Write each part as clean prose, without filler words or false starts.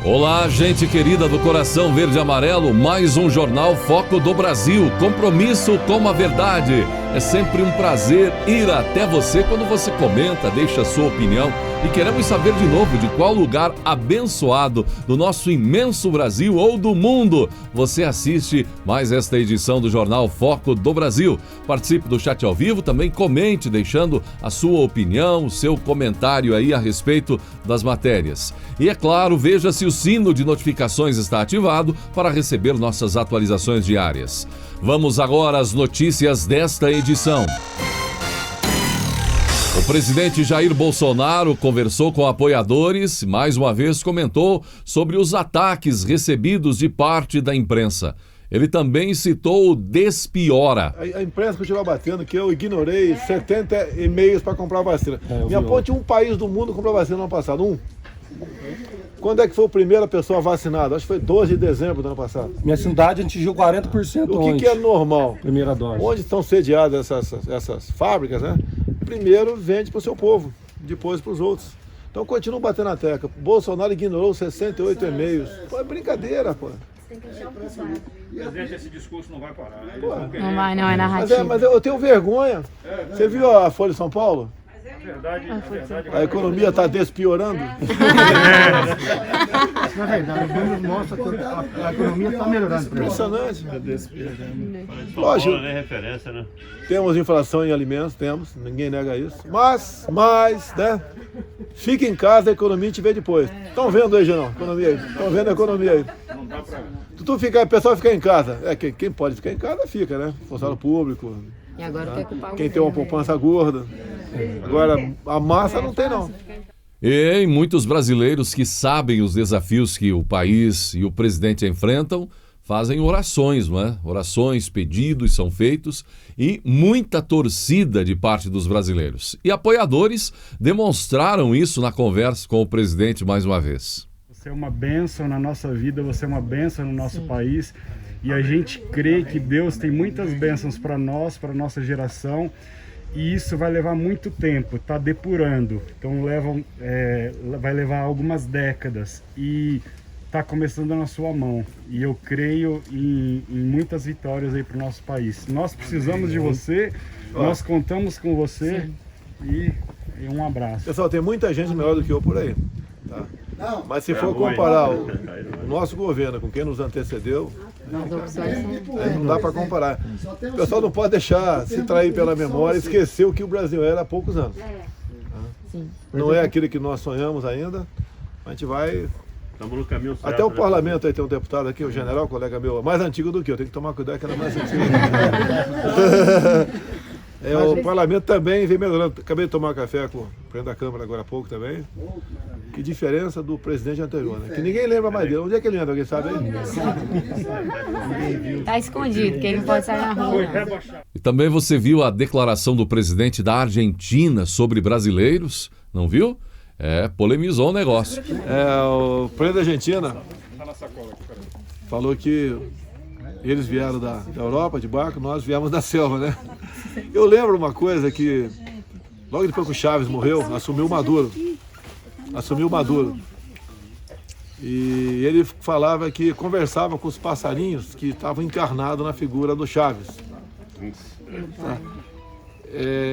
Olá, gente querida do Coração Verde e Amarelo, mais um Jornal Foco do Brasil, compromisso com a verdade. É sempre um prazer ir até você quando você comenta, deixa a sua opinião e queremos saber de novo de qual lugar abençoado do nosso imenso Brasil ou do mundo você assiste mais esta edição do Jornal Foco do Brasil. Participe do chat ao vivo, também comente deixando a sua opinião, o seu comentário aí a respeito das matérias. E é claro, veja se o sino de notificações está ativado para receber nossas atualizações diárias. Vamos agora às notícias desta edição. O presidente Jair Bolsonaro conversou com apoiadores e mais uma vez comentou sobre os ataques recebidos de parte da imprensa. Ele também citou o Despiora. A imprensa continua batendo que eu ignorei 70 e-mails para comprar vacina. Me aponte um país do mundo que comprou vacina no ano passado. Um. Quando é que foi a primeira pessoa vacinada? Acho que foi 12 de dezembro do ano passado. Minha cidade atingiu 40% O que é normal? Primeira dose. Onde estão sediadas essas fábricas, né? Primeiro vende para o seu povo, depois para os outros. Então continuam batendo na tecla. Bolsonaro ignorou 68 e-mails. Pô, é brincadeira, pô. Presidente, esse discurso não vai parar. Não vai, não, é narrativa. Mas eu tenho vergonha. Você viu a Folha de São Paulo? A economia está despiorando? Na verdade, os números mostram que a economia está melhorando. Impressionante. Lógico. Não é referência, né? Temos inflação em alimentos, temos, ninguém nega isso. Mas, né? Fica em casa, a economia te vê depois. Estão vendo aí, Genão? Economia aí. Estão vendo a economia aí. O pessoal ficar em casa. Quem pode ficar em casa, fica, né? Funcionário público. E agora quer culpar quem tem uma poupança gorda. Agora, a massa não tem, não. E muitos brasileiros que sabem os desafios que o país e o presidente enfrentam fazem orações, não é? Orações, pedidos são feitos e muita torcida de parte dos brasileiros. E apoiadores demonstraram isso na conversa com o presidente mais uma vez. Você é uma bênção na nossa vida, você é uma bênção no nosso país e a gente crê que Deus tem muitas bênçãos para nós, para a nossa geração. E isso vai levar muito tempo, está depurando, então vai levar algumas décadas e está começando na sua mão. E eu creio em muitas vitórias aí para o nosso país. Nós precisamos de você, nós contamos com você e um abraço. Pessoal, tem muita gente melhor do que eu por aí. Tá? Mas se for comparar o nosso governo com quem nos antecedeu, não dá para comparar. O pessoal não pode deixar se trair pela memória e esquecer o que o Brasil era há poucos anos. Não é aquilo que nós sonhamos ainda, a gente vai... Estamos no caminho certo. Até o parlamento aí tem um deputado aqui, o general, colega meu, mais antigo do que eu, tem que tomar cuidado que ele é mais antigo. O parlamento também vem melhorando. Acabei de tomar café com o presidente da Câmara agora há pouco também. Que diferença do presidente anterior, né? Que ninguém lembra mais dele. Onde é que ele anda? Alguém sabe aí? Tá escondido, que ele não pode sair na rua. E também você viu a declaração do presidente da Argentina sobre brasileiros, não viu? Polemizou o negócio. O presidente da Argentina falou que eles vieram da Europa de barco, nós viemos da selva, né? Eu lembro uma coisa que logo depois que o Chaves morreu, assumiu o Maduro. E ele falava que conversava com os passarinhos que estavam encarnados na figura do Chaves.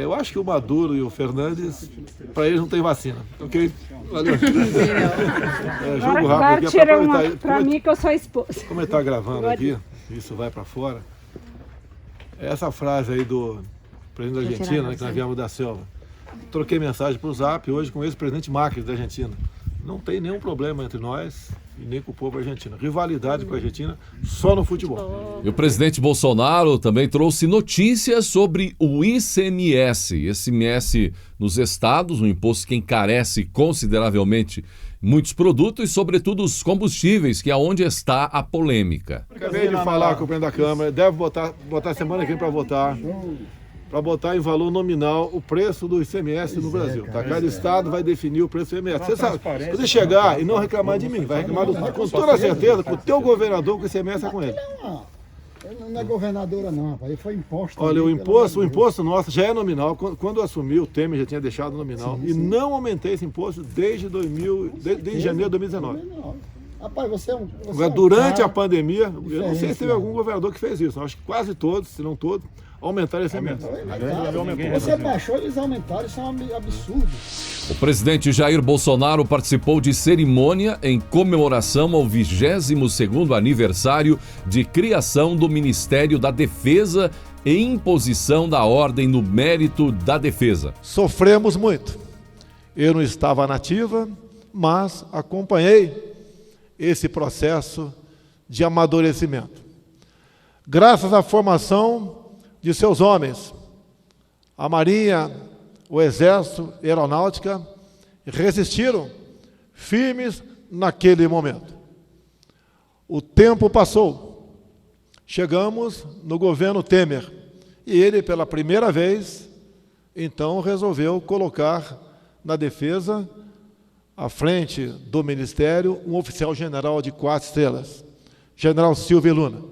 Eu acho que o Maduro e o Fernandes, para eles não tem vacina, ok? Valeu. Jogo rápido aqui tira uma para mim que eu sou esposa. Como ele está gravando aqui, isso vai para fora. Essa frase aí do presidente da Argentina, né, que nós viemos da selva. Troquei mensagem para o Zap hoje com o ex-presidente Macri da Argentina. Não tem nenhum problema entre nós e nem com o povo argentino. Rivalidade com a Argentina só no futebol. E o presidente Bolsonaro também trouxe notícias sobre o ICMS. ICMS nos estados, um imposto que encarece consideravelmente muitos produtos, sobretudo os combustíveis, que é onde está a polêmica. Acabei de falar com o presidente da Câmara, deve botar semana que vem para votar em valor nominal o preço do ICMS no Brasil. Tá? Cada estado vai definir o preço do ICMS. Você sabe, se você chegar e não reclamar de mim, vai reclamar com toda certeza com o teu governador, que o ICMS é com ele. Ele não é governadora não, rapaz. Ele foi imposto. Olha, o imposto nosso já é nominal. Quando eu assumi, o Temer já tinha deixado nominal. Sim. E não aumentei esse imposto desde janeiro de 2019. Rapaz, você é um. Agora, durante a pandemia, eu não sei se teve algum governador que fez isso. Eu acho que quase todos, se não todos, aumentaram esse aumento. Você baixou, eles aumentaram, isso é um absurdo. O presidente Jair Bolsonaro participou de cerimônia em comemoração ao 22º aniversário de criação do Ministério da Defesa e imposição da ordem no mérito da defesa. Sofremos muito. Eu não estava na ativa, mas acompanhei esse processo de amadurecimento. Graças à formação de seus homens, a Marinha, o Exército e a Aeronáutica resistiram firmes naquele momento. O tempo passou. Chegamos no governo Temer e ele, pela primeira vez, então resolveu colocar na defesa, à frente do Ministério, um oficial-general de 4 estrelas, General Silvio Luna.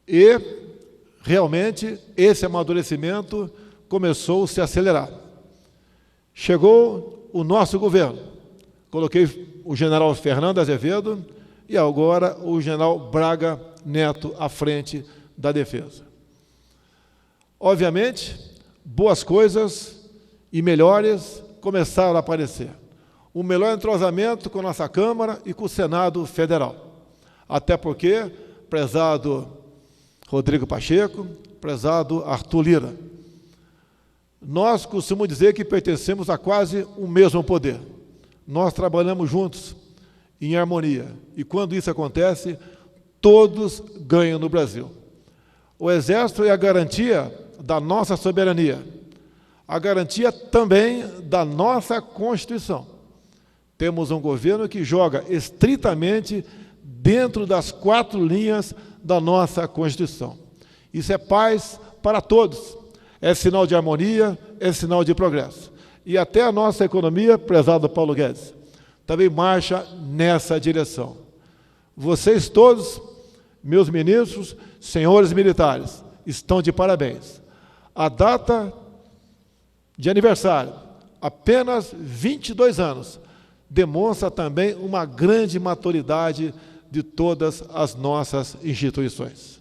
E, realmente, esse amadurecimento começou a se acelerar. Chegou o nosso governo. Coloquei o general Fernando Azevedo e agora o general Braga Neto à frente da defesa. Obviamente, boas coisas e melhores começaram a aparecer. O melhor entrosamento com a nossa Câmara e com o Senado Federal. Até porque, prezado Rodrigo Pacheco, prezado Arthur Lira, nós costumamos dizer que pertencemos a quase o mesmo poder. Nós trabalhamos juntos, em harmonia. E quando isso acontece, todos ganham no Brasil. O Exército é a garantia da nossa soberania. A garantia também da nossa Constituição. Temos um governo que joga estritamente dentro das 4 linhas da nossa Constituição. Isso é paz para todos, é sinal de harmonia, é sinal de progresso. E até a nossa economia, prezado Paulo Guedes, também marcha nessa direção. Vocês todos, meus ministros, senhores militares, estão de parabéns. A data de aniversário, apenas 22 anos, demonstra também uma grande maturidade de todas as nossas instituições.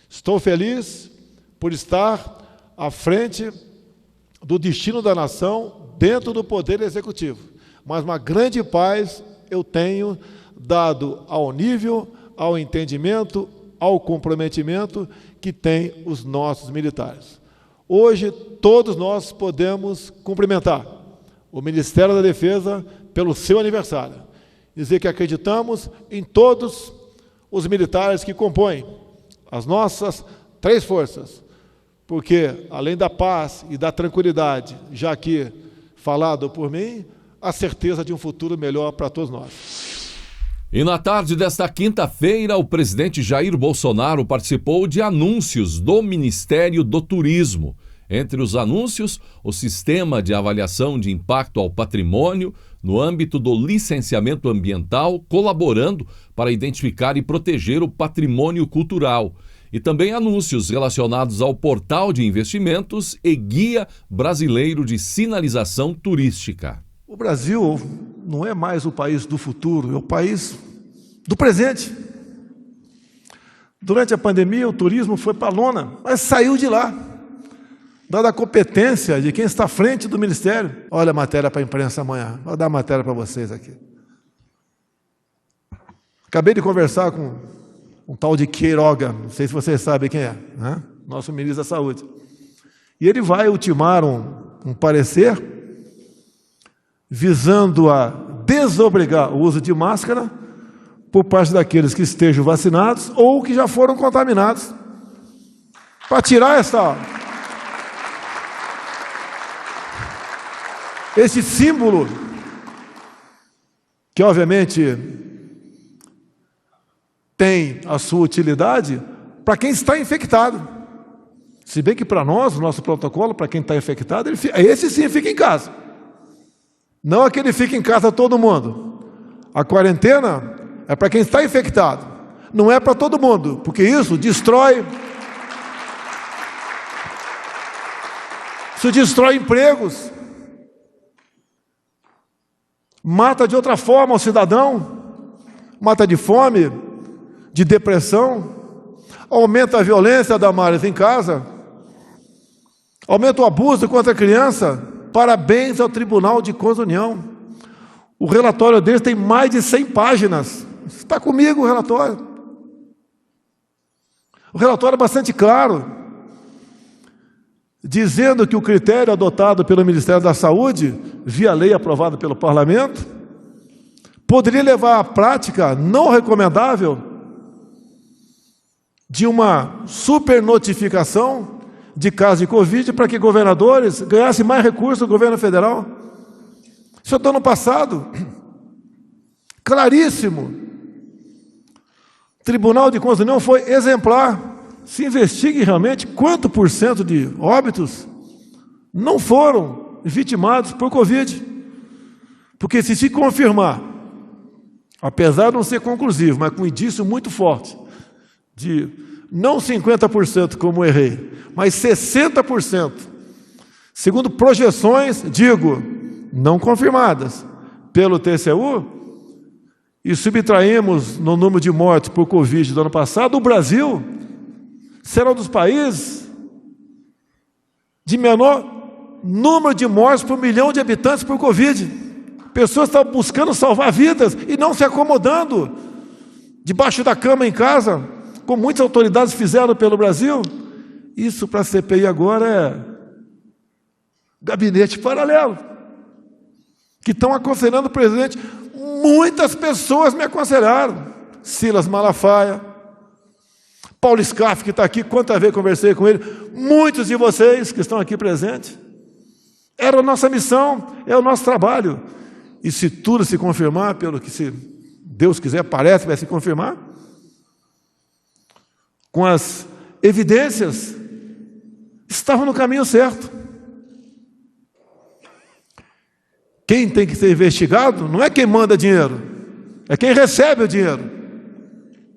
Estou feliz por estar à frente do destino da nação dentro do Poder Executivo, mas uma grande paz eu tenho dado ao nível, ao entendimento, ao comprometimento que têm os nossos militares. Hoje, todos nós podemos cumprimentar o Ministério da Defesa pelo seu aniversário. Dizer que acreditamos em todos os militares que compõem as nossas 3 forças, porque, além da paz e da tranquilidade, já aqui falado por mim, a certeza de um futuro melhor para todos nós. E na tarde desta quinta-feira, o presidente Jair Bolsonaro participou de anúncios do Ministério do Turismo. Entre os anúncios, o sistema de avaliação de impacto ao patrimônio no âmbito do licenciamento ambiental, colaborando para identificar e proteger o patrimônio cultural. E também anúncios relacionados ao portal de investimentos e guia brasileiro de sinalização turística. O Brasil não é mais o país do futuro, é o país do presente. Durante a pandemia, o turismo foi para a lona, mas saiu de lá, dada a competência de quem está à frente do Ministério. Olha a matéria para a imprensa amanhã, vou dar a matéria para vocês aqui. Acabei de conversar com um tal de Queiroga, não sei se vocês sabem quem é, né? Nosso ministro da Saúde. E ele vai ultimar um parecer visando a desobrigar o uso de máscara por parte daqueles que estejam vacinados ou que já foram contaminados, para tirar esse símbolo, que obviamente tem a sua utilidade para quem está infectado. Se bem que para nós, o nosso protocolo, para quem está infectado, esse sim fica em casa. Não aquele fica em casa todo mundo. A quarentena é para quem está infectado. Não é para todo mundo, porque isso destrói empregos. Mata de outra forma o cidadão. mata de fome, de depressão, aumenta a violência, Damares, em casa, aumenta o abuso contra a criança. Parabéns ao Tribunal de Contas da União. O relatório deles tem mais de 100 páginas. Está comigo o relatório. O relatório é bastante claro, dizendo que o critério adotado pelo Ministério da Saúde, via lei aprovada pelo Parlamento, poderia levar à prática não recomendável de uma supernotificação de casos de Covid para que governadores ganhassem mais recursos do governo federal. Isso é do ano passado. Claríssimo. O Tribunal de Contas da União foi exemplar. Se investigue realmente quanto por cento de óbitos não foram vitimados por Covid. Porque se confirmar, apesar de não ser conclusivo, mas com um indício muito forte, de não 50% como errei, mas 60%, segundo projeções, digo, não confirmadas pelo TCU, e subtraímos no número de mortes por Covid do ano passado, o Brasil será um dos países de menor número de mortes por 1 milhão de habitantes por Covid. Pessoas estão buscando salvar vidas e não se acomodando debaixo da cama em casa, como muitas autoridades fizeram pelo Brasil. Isso para a CPI agora é gabinete paralelo, que estão aconselhando o presidente. Muitas pessoas me aconselharam. Silas Malafaia, Paulo Scaff, que está aqui, quantas vezes conversei com ele, muitos de vocês que estão aqui presentes. Era a nossa missão, é o nosso trabalho. E se tudo se confirmar, pelo que se Deus quiser, parece que vai se confirmar, com as evidências, estavam no caminho certo. Quem tem que ser investigado não é quem manda dinheiro, é quem recebe o dinheiro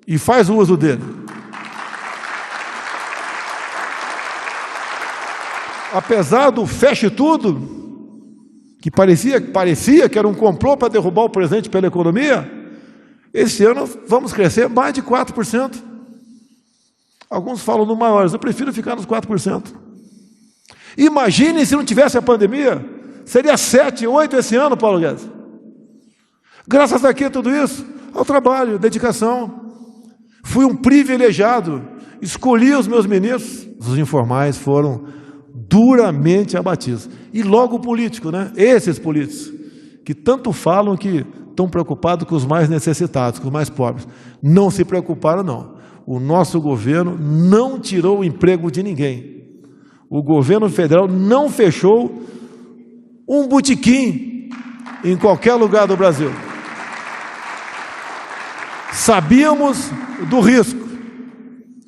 e faz o uso dele. Apesar do feche tudo, que parecia que era um complô para derrubar o presidente pela economia, esse ano vamos crescer mais de 4%. Alguns falam no maiores, eu prefiro ficar nos 4%. Imaginem se não tivesse a pandemia, seria 7, 8 esse ano, Paulo Guedes. Graças a quê tudo isso? Ao trabalho, dedicação. Fui um privilegiado, escolhi os meus ministros. Os informais foram duramente abatidos. E logo o político, né? Esses políticos, que tanto falam que estão preocupados com os mais necessitados, com os mais pobres. Não se preocuparam, não. O nosso governo não tirou o emprego de ninguém. O governo federal não fechou um botequim em qualquer lugar do Brasil. Sabíamos do risco.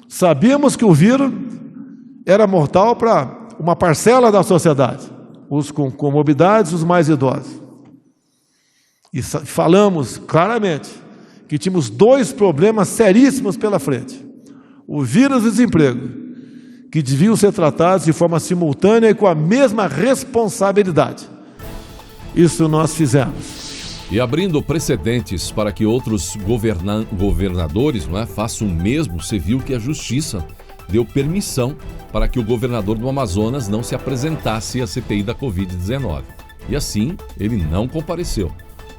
Sabíamos que o vírus era mortal para uma parcela da sociedade, os com comorbidades, os mais idosos. E falamos claramente que tínhamos 2 problemas seríssimos pela frente. O vírus e o desemprego, que deviam ser tratados de forma simultânea e com a mesma responsabilidade. Isso nós fizemos. E abrindo precedentes para que outros governadores, não é, façam o mesmo, você viu que a Justiça deu permissão para que o governador do Amazonas não se apresentasse à CPI da Covid-19. E assim, ele não compareceu.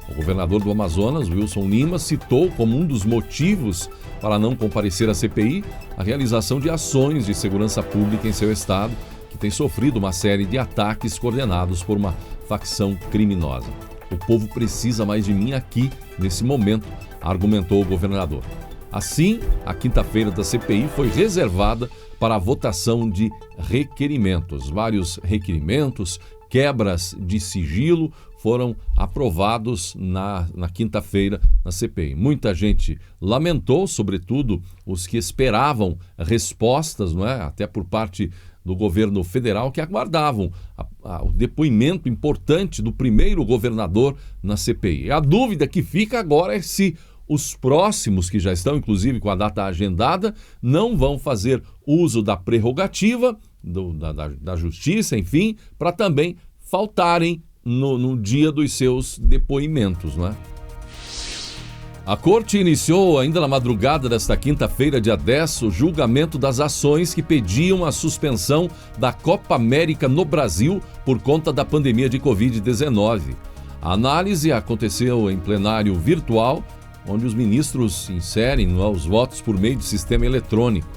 O governador do Amazonas, Wilson Lima, citou como um dos motivos para não comparecer à CPI a realização de ações de segurança pública em seu estado, que tem sofrido uma série de ataques coordenados por uma facção criminosa. O povo precisa mais de mim aqui, nesse momento, argumentou o governador. Assim, a quinta-feira da CPI foi reservada para a votação de requerimentos. Vários requerimentos, quebras de sigilo, foram aprovados na quinta-feira na CPI. Muita gente lamentou, sobretudo os que esperavam respostas, não é? Até por parte do governo federal, que aguardavam o depoimento importante do primeiro governador na CPI. A dúvida que fica agora é se os próximos, que já estão inclusive com a data agendada, não vão fazer uso da prerrogativa da justiça, enfim, para também faltarem no dia dos seus depoimentos, não é? A corte iniciou ainda na madrugada desta quinta-feira, dia 10, o julgamento das ações que pediam a suspensão da Copa América no Brasil por conta da pandemia de Covid-19. A análise aconteceu em plenário virtual, onde os ministros inserem os votos por meio de sistema eletrônico.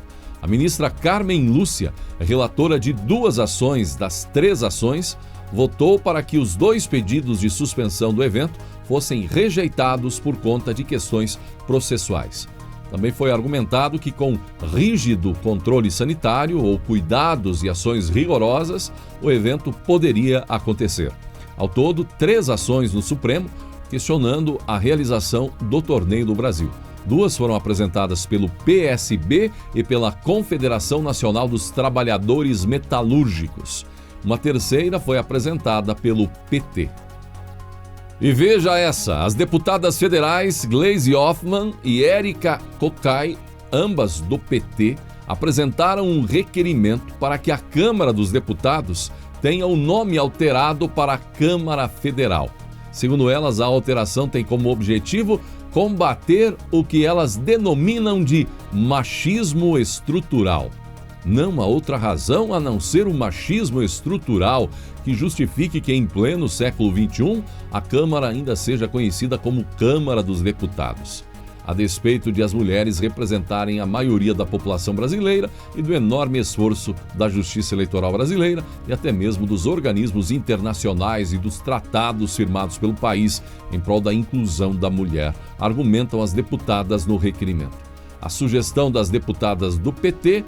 A ministra Carmen Lúcia, relatora de 2 ações das 3 ações, votou para que os 2 pedidos de suspensão do evento fossem rejeitados por conta de questões processuais. Também foi argumentado que, com rígido controle sanitário ou cuidados e ações rigorosas, o evento poderia acontecer. Ao todo, 3 ações no Supremo questionando a realização do torneio do Brasil. 2 foram apresentadas pelo PSB e pela Confederação Nacional dos Trabalhadores Metalúrgicos. Uma terceira foi apresentada pelo PT. E veja essa, as deputadas federais Gleisi Hoffmann e Érica Cocai, ambas do PT, apresentaram um requerimento para que a Câmara dos Deputados tenha o nome alterado para Câmara Federal. Segundo elas, a alteração tem como objetivo combater o que elas denominam de machismo estrutural. Não há outra razão a não ser o machismo estrutural que justifique que, em pleno século XXI, a Câmara ainda seja conhecida como Câmara dos Deputados. A despeito de as mulheres representarem a maioria da população brasileira e do enorme esforço da Justiça Eleitoral brasileira e até mesmo dos organismos internacionais e dos tratados firmados pelo país em prol da inclusão da mulher, argumentam as deputadas no requerimento. A sugestão das deputadas do PT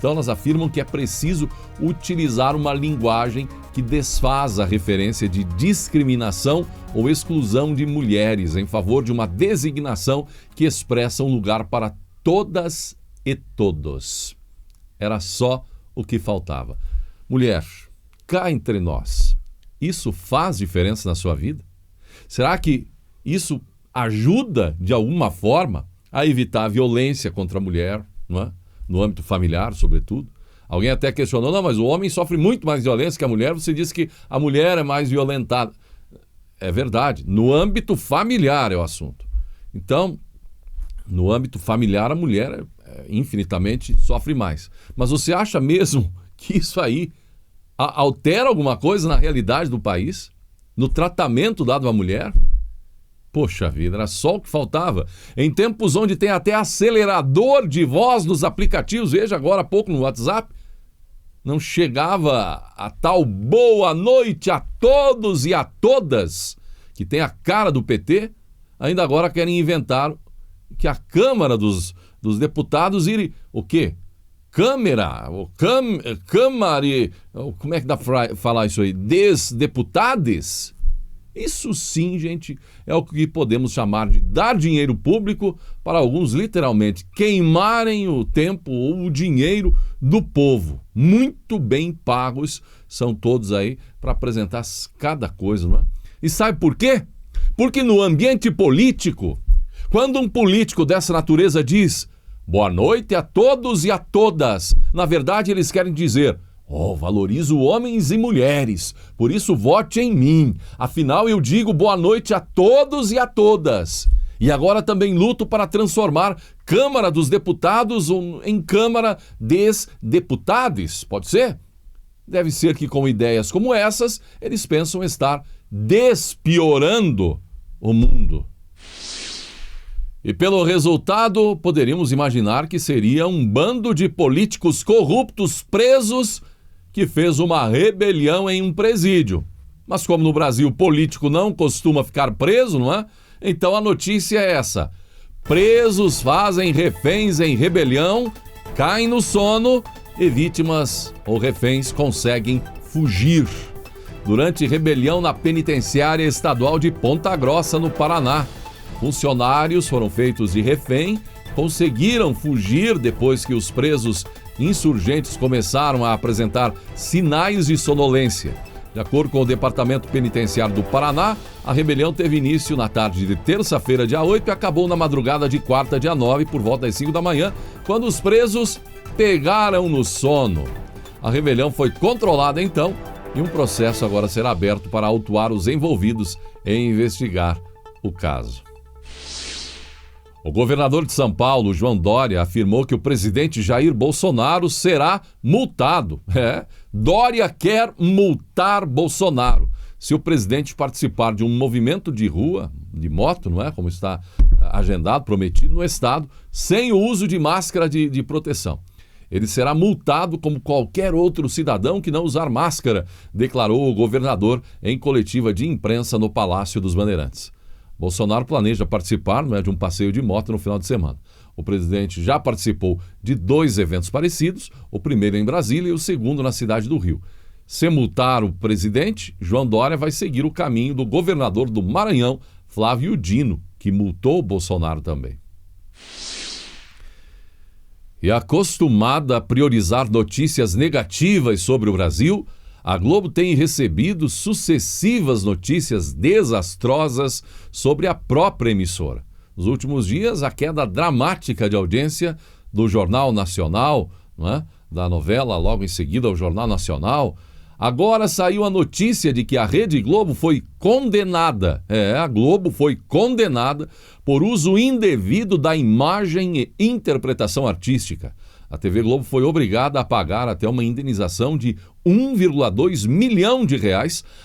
elas afirmam que é preciso utilizar uma linguagem que desfaz a referência de discriminação ou exclusão de mulheres em favor de uma designação que expressa um lugar para todas e todos. Era só o que faltava. Mulher, cá entre nós, isso faz diferença na sua vida? Será que isso ajuda de alguma forma a evitar a violência contra a mulher, não é? No âmbito familiar, sobretudo? Alguém até questionou, não, mas o homem sofre muito mais violência que a mulher, você disse que a mulher é mais violentada. É verdade, no âmbito familiar é o assunto. Então, no âmbito familiar, a mulher infinitamente sofre mais. Mas você acha mesmo que isso aí altera alguma coisa na realidade do país? No tratamento dado à mulher? Poxa vida, era só o que faltava. Em tempos onde tem até acelerador de voz nos aplicativos, veja agora há pouco no WhatsApp, não chegava a tal boa noite a todos e a todas, que tem a cara do PT, ainda agora querem inventar que a Câmara dos Deputados iria, o quê? Câmara, como é que dá para falar isso aí? Desdeputades? Isso sim, gente, é o que podemos chamar de dar dinheiro público para alguns literalmente queimarem o tempo ou o dinheiro do povo. Muito bem pagos são todos aí para apresentar cada coisa, não é? E sabe por quê? Porque no ambiente político, quando um político dessa natureza diz boa noite a todos e a todas, na verdade eles querem dizer: valorizo homens e mulheres, por isso vote em mim. Afinal, eu digo boa noite a todos e a todas. E agora também luto para transformar Câmara dos Deputados em Câmara des Deputades. Pode ser? Deve ser que com ideias como essas, eles pensam estar despiorando o mundo. E pelo resultado, poderíamos imaginar que seria um bando de políticos corruptos presos que fez uma rebelião em um presídio. Mas como no Brasil político não costuma ficar preso, não é? Então a notícia é essa: presos fazem reféns em rebelião, caem no sono e vítimas ou reféns conseguem fugir. Durante rebelião na penitenciária estadual de Ponta Grossa, no Paraná, funcionários foram feitos de refém, conseguiram fugir depois que os presos insurgentes começaram a apresentar sinais de sonolência. De acordo com o Departamento Penitenciário do Paraná, a rebelião teve início na tarde de terça-feira, dia 8, e acabou na madrugada de quarta, dia 9, por volta das 5 da manhã, quando os presos pegaram no sono. A rebelião foi controlada então e um processo agora será aberto para autuar os envolvidos e investigar o caso. O governador de São Paulo, João Dória, afirmou que o presidente Jair Bolsonaro será multado. Dória quer multar Bolsonaro se o presidente participar de um movimento de rua, de moto, não é? Como está agendado, prometido no estado, sem o uso de máscara de proteção. Ele será multado como qualquer outro cidadão que não usar máscara, declarou o governador em coletiva de imprensa no Palácio dos Bandeirantes. Bolsonaro planeja participar de um passeio de moto no final de semana. O presidente já participou de 2 eventos parecidos, o primeiro em Brasília e o segundo na cidade do Rio. Se multar o presidente, João Dória vai seguir o caminho do governador do Maranhão, Flávio Dino, que multou Bolsonaro também. E acostumada a priorizar notícias negativas sobre o Brasil, a Globo tem recebido sucessivas notícias desastrosas sobre a própria emissora. Nos últimos dias, a queda dramática de audiência do Jornal Nacional, da novela, logo em seguida, o Jornal Nacional. Agora saiu a notícia de que a Rede Globo foi condenada. A Globo foi condenada por uso indevido da imagem e interpretação artística. A TV Globo foi obrigada a pagar até uma indenização de R$1,2 milhão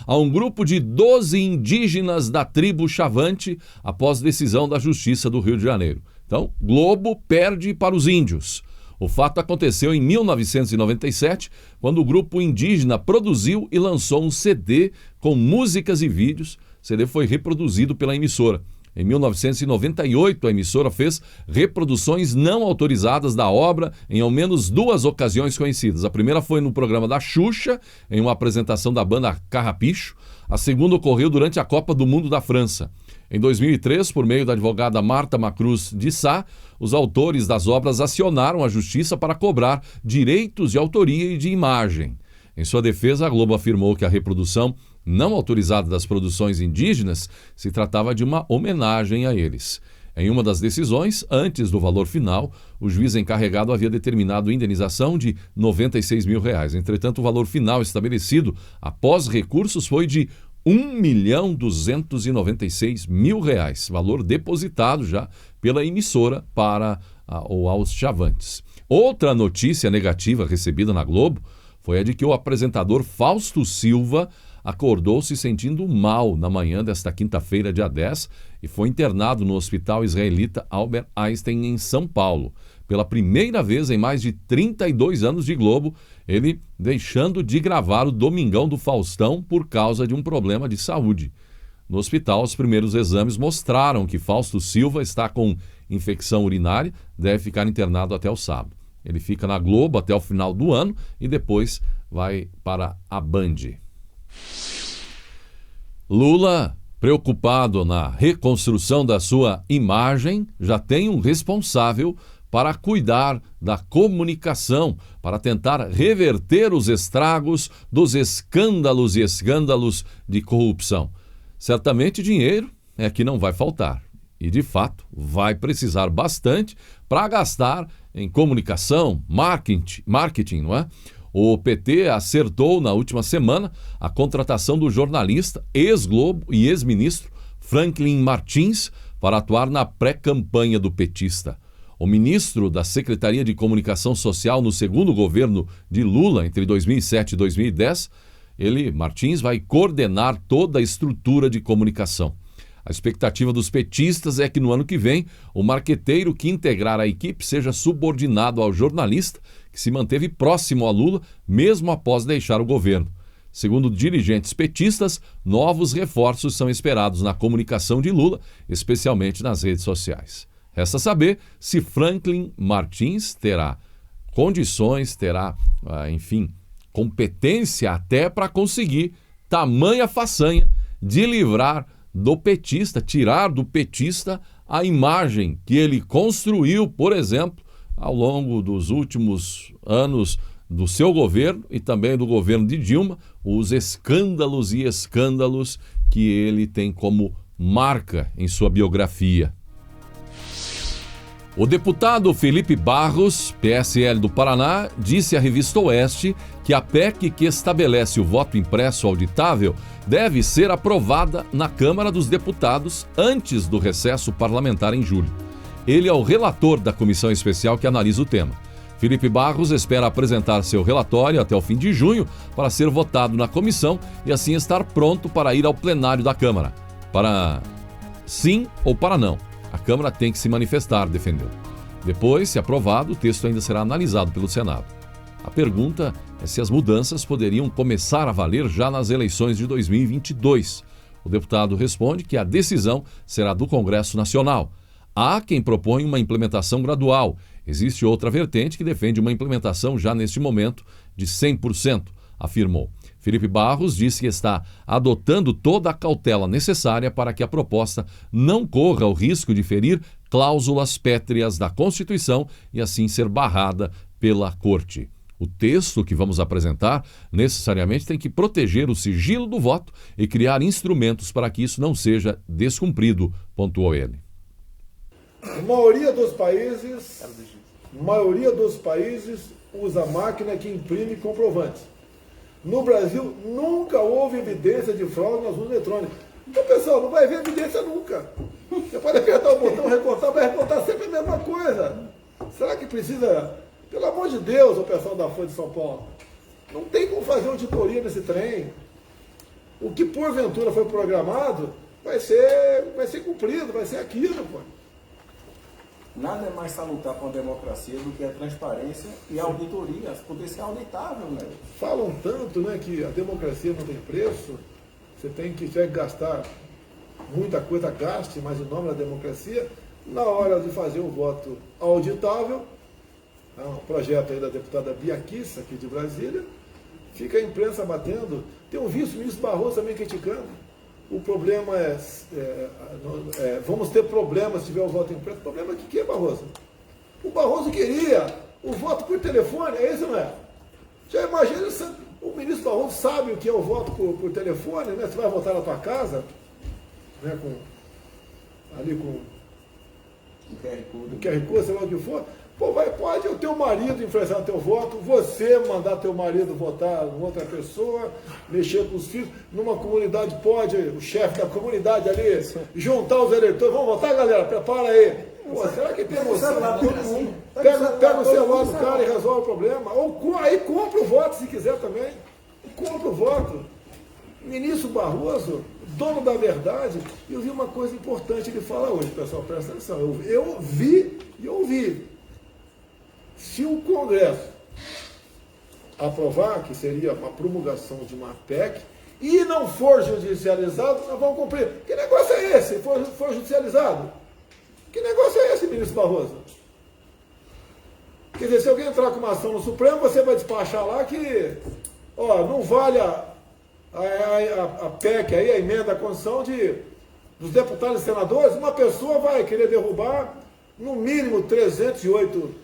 a um grupo de 12 indígenas da tribo Chavante após decisão da Justiça do Rio de Janeiro. Então, Globo perde para os índios. O fato aconteceu em 1997, quando o grupo indígena produziu e lançou um CD com músicas e vídeos. O CD foi reproduzido pela emissora. Em 1998, a emissora fez reproduções não autorizadas da obra em ao menos 2 ocasiões conhecidas. A primeira foi no programa da Xuxa, em uma apresentação da banda Carrapicho. A segunda ocorreu durante a Copa do Mundo da França. Em 2003, por meio da advogada Marta Macruz de Sá, os autores das obras acionaram a justiça para cobrar direitos de autoria e de imagem. Em sua defesa, a Globo afirmou que a reprodução não autorizada das produções indígenas se tratava de uma homenagem a eles. Em uma das decisões, antes do valor final, o juiz encarregado havia determinado indenização de R$96 mil. Entretanto, o valor final estabelecido após recursos foi de R$1.296.000, valor depositado já pela emissora para aos Chavantes. Outra notícia negativa recebida na Globo foi a de que o apresentador Fausto Silva acordou se sentindo mal na manhã desta quinta-feira, dia 10, e foi internado no Hospital Israelita Albert Einstein, em São Paulo. Pela primeira vez em mais de 32 anos de Globo, ele deixando de gravar o Domingão do Faustão por causa de um problema de saúde. No hospital, os primeiros exames mostraram que Fausto Silva está com infecção urinária, deve ficar internado até o sábado. Ele fica na Globo até o final do ano e depois vai para a Band. Lula, preocupado na reconstrução da sua imagem, já tem um responsável para cuidar da comunicação, para tentar reverter os estragos dos escândalos e escândalos de corrupção. Certamente dinheiro é que não vai faltar. E, de fato, vai precisar bastante para gastar em comunicação, marketing, não é? O PT acertou na última semana a contratação do jornalista, ex-Globo e ex-ministro Franklin Martins para atuar na pré-campanha do petista. O ministro da Secretaria de Comunicação Social no segundo governo de Lula, entre 2007 e 2010, Martins, vai coordenar toda a estrutura de comunicação. A expectativa dos petistas é que no ano que vem, o marqueteiro que integrar a equipe seja subordinado ao jornalista, que se manteve próximo a Lula, mesmo após deixar o governo. Segundo dirigentes petistas, novos reforços são esperados na comunicação de Lula, especialmente nas redes sociais. Resta saber se Franklin Martins terá condições, competência até para conseguir tamanha façanha de livrar do petista, tirar do petista a imagem que ele construiu, por exemplo, ao longo dos últimos anos do seu governo e também do governo de Dilma, os escândalos e escândalos que ele tem como marca em sua biografia. O deputado Felipe Barros, PSL do Paraná, disse à revista Oeste que a PEC que estabelece o voto impresso auditável deve ser aprovada na Câmara dos Deputados antes do recesso parlamentar em julho. Ele é o relator da comissão especial que analisa o tema. Felipe Barros espera apresentar seu relatório até o fim de junho para ser votado na comissão e assim estar pronto para ir ao plenário da Câmara. Para sim ou para não, a Câmara tem que se manifestar, defendeu. Depois, se aprovado, o texto ainda será analisado pelo Senado. A pergunta é se as mudanças poderiam começar a valer já nas eleições de 2022. O deputado responde que a decisão será do Congresso Nacional. Há quem propõe uma implementação gradual. Existe outra vertente que defende uma implementação já neste momento de 100%, afirmou. Felipe Barros disse que está adotando toda a cautela necessária para que a proposta não corra o risco de ferir cláusulas pétreas da Constituição e assim ser barrada pela Corte. O texto que vamos apresentar necessariamente tem que proteger o sigilo do voto e criar instrumentos para que isso não seja descumprido, pontuou ele. A maioria dos países usa máquina que imprime comprovantes. No Brasil, nunca houve evidência de fraude nas urnas eletrônicas. Então, pessoal, não vai haver evidência nunca. Você pode apertar o botão, recontar, vai recontar sempre a mesma coisa. Será que precisa... Pelo amor de Deus, o pessoal da Folha de São Paulo, não tem como fazer auditoria nesse trem. O que porventura foi programado vai ser cumprido, vai ser aquilo, pô. Nada é mais salutar para uma democracia do que a transparência e a auditoria, poder ser auditável, né? Falam tanto, né, que a democracia não tem preço, você tem que gastar muita coisa, gaste, mas o nome da democracia, na hora de fazer um voto auditável, um projeto aí da deputada Bia Kiss, aqui de Brasília, fica a imprensa batendo, tem um vice-ministro Barroso também criticando. O problema vamos ter problemas se tiver o voto impresso. O problema é que é, Barroso? O Barroso queria o voto por telefone, é isso, não é? Já imagina, o ministro Barroso sabe o que é o voto por telefone, né? Você vai votar na tua casa, né? com o QR Code, sei lá o que for. Pô, pode o teu marido influenciar o teu voto, você mandar teu marido votar em outra pessoa, mexer com os filhos. Numa comunidade pode o chefe da comunidade ali juntar os eleitores. Vamos votar, galera? Prepara aí. Pô, será que tem emoção? Pega o celular do cara e resolve o problema. Ou aí compra o voto se quiser também. Compra o voto. Ministro Barroso, dono da verdade, eu vi uma coisa importante ele falar hoje, pessoal, presta atenção. Eu ouvi. Se o Congresso aprovar, que seria uma promulgação de uma PEC, e não for judicializado, nós vamos cumprir. Que negócio é esse? For judicializado? Que negócio é esse, ministro Barroso? Quer dizer, se alguém entrar com uma ação no Supremo, você vai despachar lá que não vale a PEC, aí, a emenda à Constituição dos deputados e senadores, uma pessoa vai querer derrubar no mínimo 308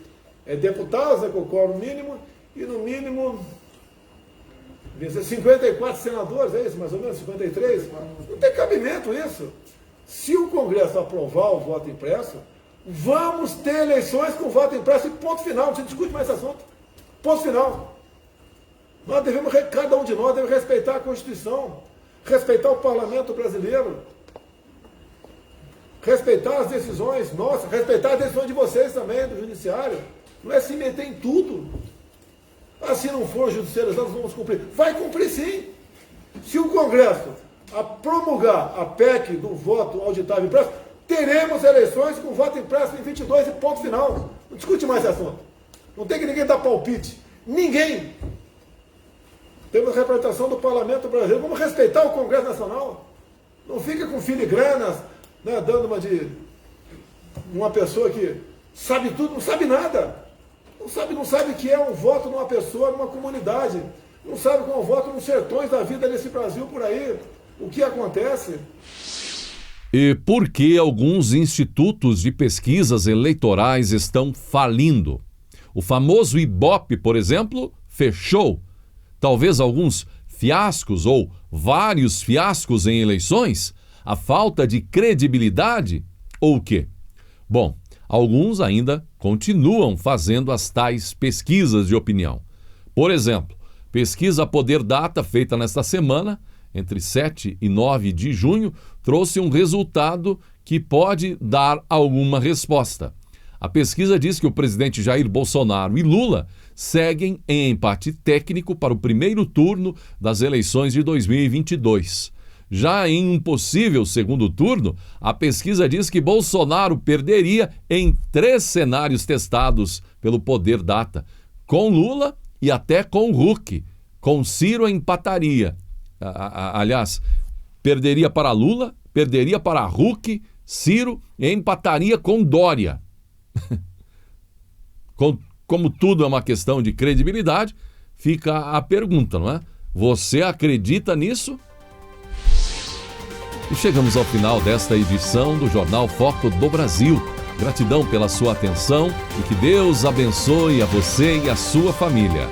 deputados, né, com o quórum mínimo, e no mínimo 54 senadores, é isso, mais ou menos, 53? Não tem cabimento isso. Se o Congresso aprovar o voto impresso, vamos ter eleições com voto impresso e ponto final, não se discute mais esse assunto. Ponto final. Nós devemos, cada um de nós deve respeitar a Constituição, respeitar o Parlamento brasileiro, respeitar as decisões nossas, respeitar as decisões de vocês também, do Judiciário. Não é se meter em tudo. Se não for judicializado, nós vamos cumprir. Vai cumprir sim. Se o Congresso promulgar a PEC do voto auditável impresso, teremos eleições com voto impresso em 22 e ponto final. Não discute mais esse assunto. Não tem que ninguém dar palpite. Ninguém. Temos a representação do Parlamento brasileiro. Vamos respeitar o Congresso Nacional. Não fica com filigranas, né, dando uma pessoa que sabe tudo, não sabe nada. Não sabe o que é um voto numa pessoa, numa comunidade. Não sabe o que é um voto nos sertões da vida desse Brasil por aí. O que acontece? E por que alguns institutos de pesquisas eleitorais estão falindo? O famoso Ibope, por exemplo, fechou. Talvez alguns fiascos ou vários fiascos em eleições? A falta de credibilidade? Ou o quê? Bom, alguns ainda continuam fazendo as tais pesquisas de opinião. Por exemplo, pesquisa Poder Data, feita nesta semana, entre 7 e 9 de junho, trouxe um resultado que pode dar alguma resposta. A pesquisa diz que o presidente Jair Bolsonaro e Lula seguem em empate técnico para o primeiro turno das eleições de 2022. Já em um possível segundo turno, a pesquisa diz que Bolsonaro perderia em 3 cenários testados pelo Poder Data, com Lula e até com Huck. Com Ciro empataria. Aliás, perderia para Lula, perderia para Huck, Ciro e empataria com Dória. Como tudo é uma questão de credibilidade, fica a pergunta, não é? Você acredita nisso? E chegamos ao final desta edição do Jornal Foco do Brasil. Gratidão pela sua atenção e que Deus abençoe a você e a sua família.